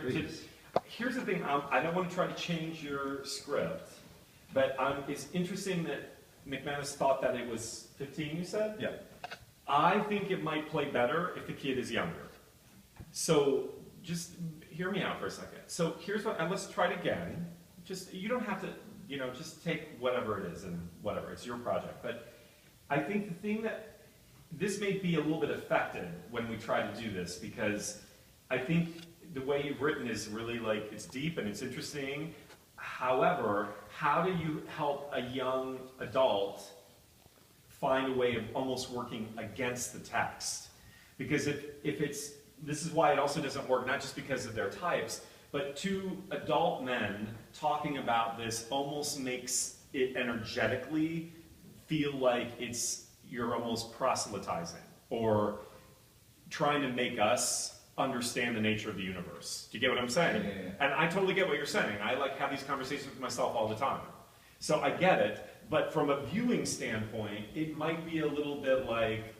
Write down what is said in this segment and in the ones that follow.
here? Here's the thing, I don't want to try to change your script, but it's interesting that McManus thought that it was 15, you said? Yeah. I think it might play better if the kid is younger. So just hear me out for a second. So here's what, and let's try it again. Just, you don't have to, just take whatever it is and whatever, it's your project. But I think the thing that, this may be a little bit affected when we try to do this, because I think the way you've written is really like, it's deep and it's interesting. However, how do you help a young adult find a way of almost working against the text? Because if it's, this is why it also doesn't work, not just because of their types, but two adult men talking about this almost makes it energetically feel like you're almost proselytizing or trying to make us understand the nature of the universe. Do you get what I'm saying? Yeah. And I totally get what you're saying. I have these conversations with myself all the time. So I get it, but from a viewing standpoint, it might be a little bit like,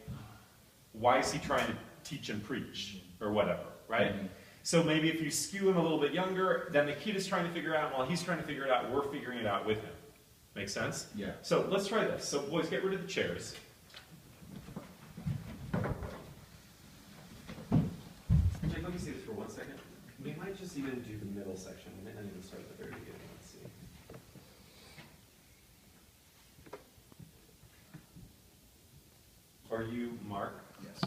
why is he trying to teach and preach or whatever, right? Mm-hmm. So maybe if you skew him a little bit younger, then the kid is trying to figure it out, while he's trying to figure it out, we're figuring it out with him. Make sense? Yeah. So let's try this. So boys, get rid of the chairs. Jake, let me see this for 1 second. We might just even do the middle section. We might not even start at the very beginning. Let's see. Are you Mark? Yes.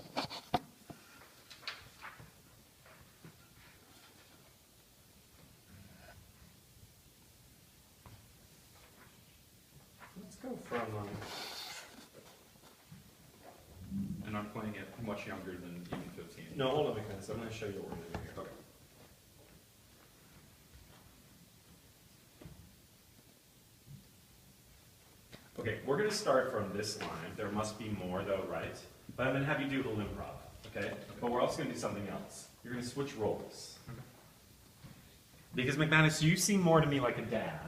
Let's go from... And I'm playing it much younger than even 15. No, hold on a minute. I'm going to show you what we're going to do here. Okay. Okay, we're going to start from this line. There must be more, though, right? But I'm going to have you do a little improv, okay? But we're also going to do something else. You're going to switch roles. Okay. Because, McManus, you seem more to me like a dad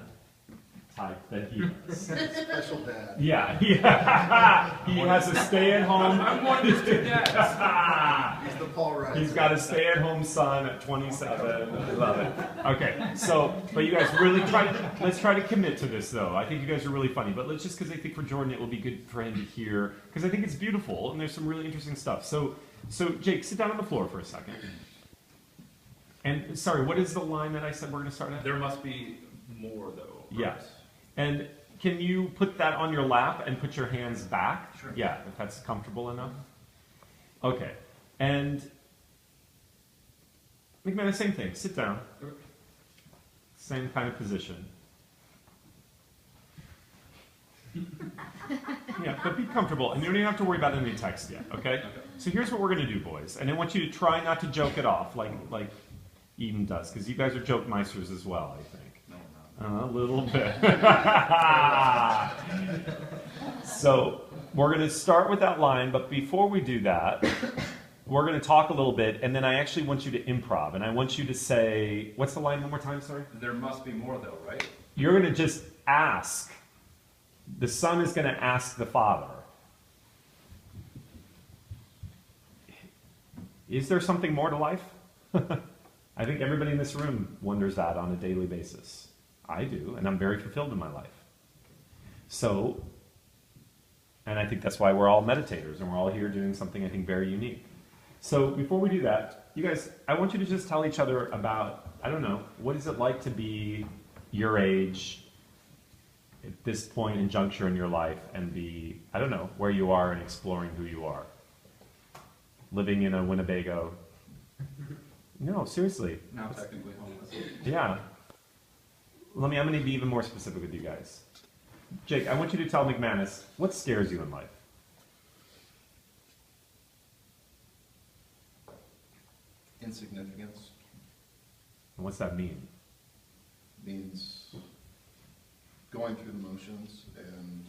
type than he does. Special dad. Yeah. He has a stay-at-home... I'm one of these two dads. He's the Paul Rudd. He's got a stay-at-home son at 27. I love it. Okay, so, but you guys really let's try to commit to this, though. I think you guys are really funny, but let's just, because I think for Jordan it will be good for him to hear, because I think it's beautiful, and there's some really interesting stuff. So Jake, sit down on the floor for a second. And, sorry, what is the line that I said we're going to start at? There must be more, though. Yes. And can you put that on your lap and put your hands back? Sure. Yeah, if that's comfortable enough. Okay. And McManus, same thing. Sit down. Okay. Same kind of position. Yeah, but be comfortable. And you don't even have to worry about any text yet, okay? Okay. So here's what we're going to do, boys. And I want you to try not to joke it off like Eden does, because you guys are joke meisters as well, I think. No, A little bit. So we're going to start with that line, but before we do that, we're going to talk a little bit, and then I actually want you to improv, and I want you to say, what's the line one more time, sorry? There must be more, though, right? You're going to just ask. The son is going to ask the father, is there something more to life? I think everybody in this room wonders that on a daily basis. I do, and I'm very fulfilled in my life. So, and I think that's why we're all meditators, and we're all here doing something I think very unique. So before we do that, you guys, I want you to just tell each other about, I don't know, what is it like to be your age at this point in juncture in your life and be, I don't know, where you are and exploring who you are. Living in a Winnebago. No, seriously. Now technically homeless. Yeah. I'm going to be even more specific with you guys. Jake, I want you to tell McManus, what scares you in life? Insignificance And what's that mean? means going through the motions and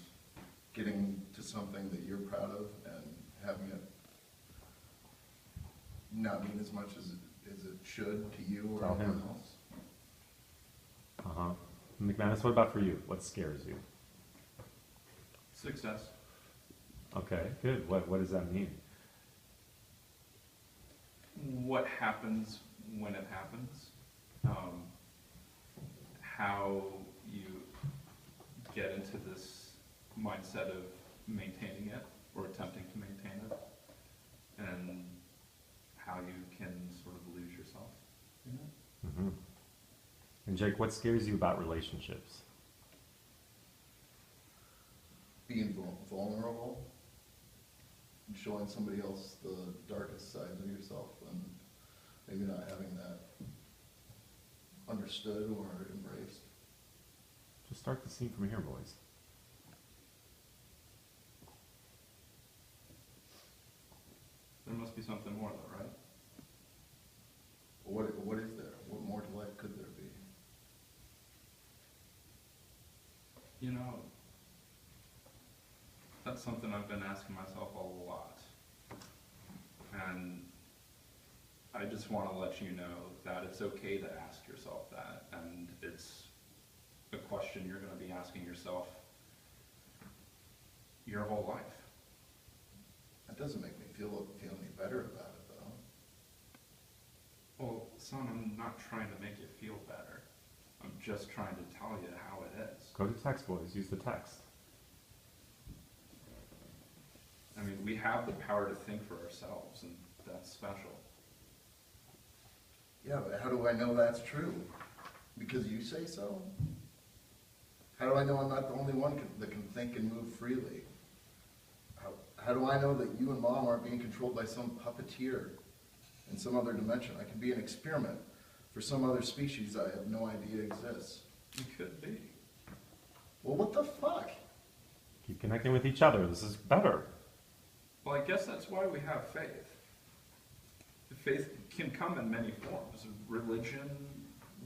getting to something that you're proud of and having it not mean as much as it should to you or Tell him. anyone else. McManus, what about for you? What scares you? Success. Okay, good. What does that mean? What happens when it happens? how you get into this mindset of maintaining it or attempting to maintain it, and how you can sort of lose yourself in it. Mm-hmm. And Jake, what scares you about relationships? Being vulnerable, and showing somebody else the darkest sides of yourself, and maybe not having that understood or embraced. Just start the scene from here, boys. There must be something more though, right? What is there? What more to life could there be? You know, that's something I've been asking myself a lot. And I just want to let you know that it's okay to ask yourself that, and it's a question you're going to be asking yourself your whole life. That doesn't make me feel any better about it, though. Well, son, I'm not trying to make you feel better. I'm just trying to tell you how it is. Go to text, boys. Use the text. I mean, we have the power to think for ourselves, and that's special. Yeah, but how do I know that's true? Because you say so? How do I know I'm not the only one that can think and move freely? How do I know that you and Mom aren't being controlled by some puppeteer in some other dimension? I could be an experiment for some other species I have no idea exists. You could be. Well, what the fuck? Keep connecting with each other. This is better. Well, I guess that's why we have faith. Faith can come in many forms, religion,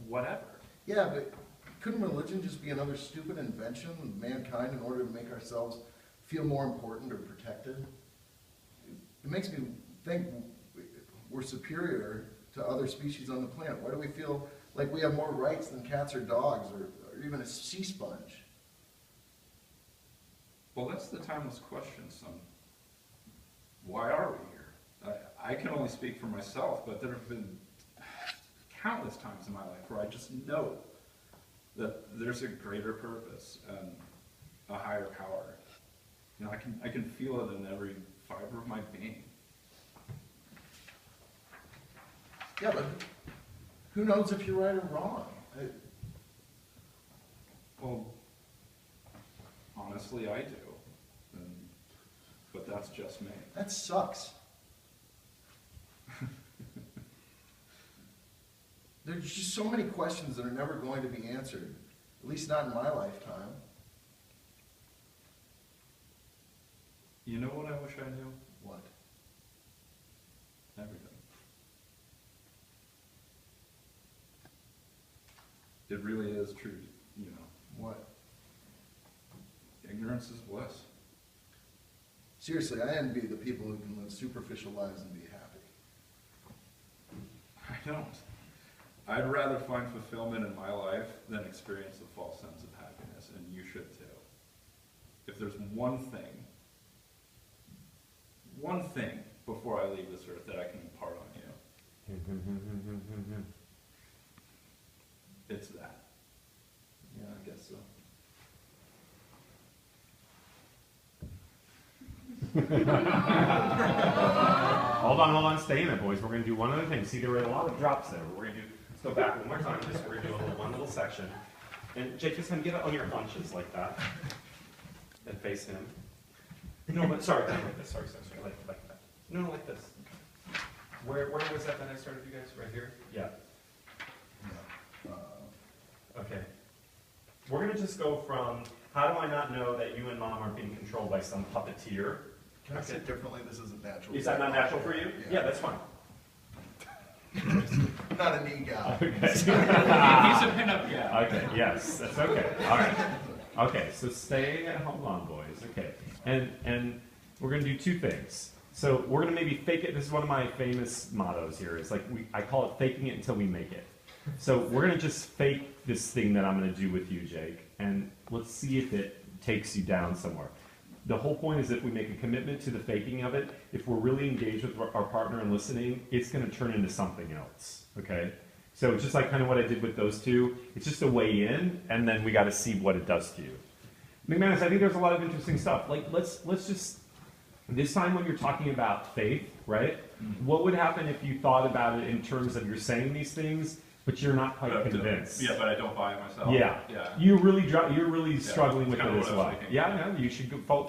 whatever. Yeah, but couldn't religion just be another stupid invention of mankind in order to make ourselves feel more important or protected? It makes me think we're superior to other species on the planet. Why do we feel like we have more rights than cats or dogs or even a sea sponge? Well, that's the timeless question, son. Why are we here? I can only speak for myself, but there have been countless times in my life where I just know that there's a greater purpose and a higher power. You know, I can feel it in every fiber of my being. Yeah, but who knows if you're right or wrong? Well, honestly, I do. But that's just me. That sucks. There's just so many questions that are never going to be answered, at least not in my lifetime. You know what I wish I knew? What? Everything. It really is true, you know. What? Ignorance is bliss. Seriously, I envy the people who can live superficial lives and be happy. I don't. I'd rather find fulfillment in my life than experience a false sense of happiness, and you should too. If there's one thing before I leave this earth that I can impart on you, it's that. Yeah, I guess so. Hold on, stay in it, boys. We're going to do one other thing. See, there were a lot of drops there. We're going to do, let's go back one more time. We're going to do one little section. And Jake, this time get on your haunches like that. And face him. No, but sorry, not like this. Sorry, like that. No, like this. Where was that I started, you guys? Right here? Yeah. Okay. We're going to just go from, how do I not know that you and Mom are being controlled by some puppeteer? Can I say it differently? This isn't natural. Is that not natural for you? Yeah, that's fine. I'm not an e-gal. Okay. He's a pinup guy. Okay, yes, that's okay. All right. Okay, so stay at home on, boys. Okay. And we're going to do two things. So we're going to maybe fake it. This is one of my famous mottos here. It's like, I call it faking it until we make it. So we're going to just fake this thing that I'm going to do with you, Jake, and let's see if it takes you down somewhere. The whole point is if we make a commitment to the faking of it, if we're really engaged with our partner and listening, it's going to turn into something else, okay? So just like kind of what I did with those two, it's just a way in, and then we got to see what it does to you. McManus, I think there's a lot of interesting stuff. Like let's just this time when you're talking about faith, right? What would happen if you thought about it in terms of you're saying these things, but you're not quite convinced? Yeah, but I don't buy it myself. Yeah. Yeah. You're really struggling with That's it kinda as what I was well. thinking. Yeah, no, you should go follow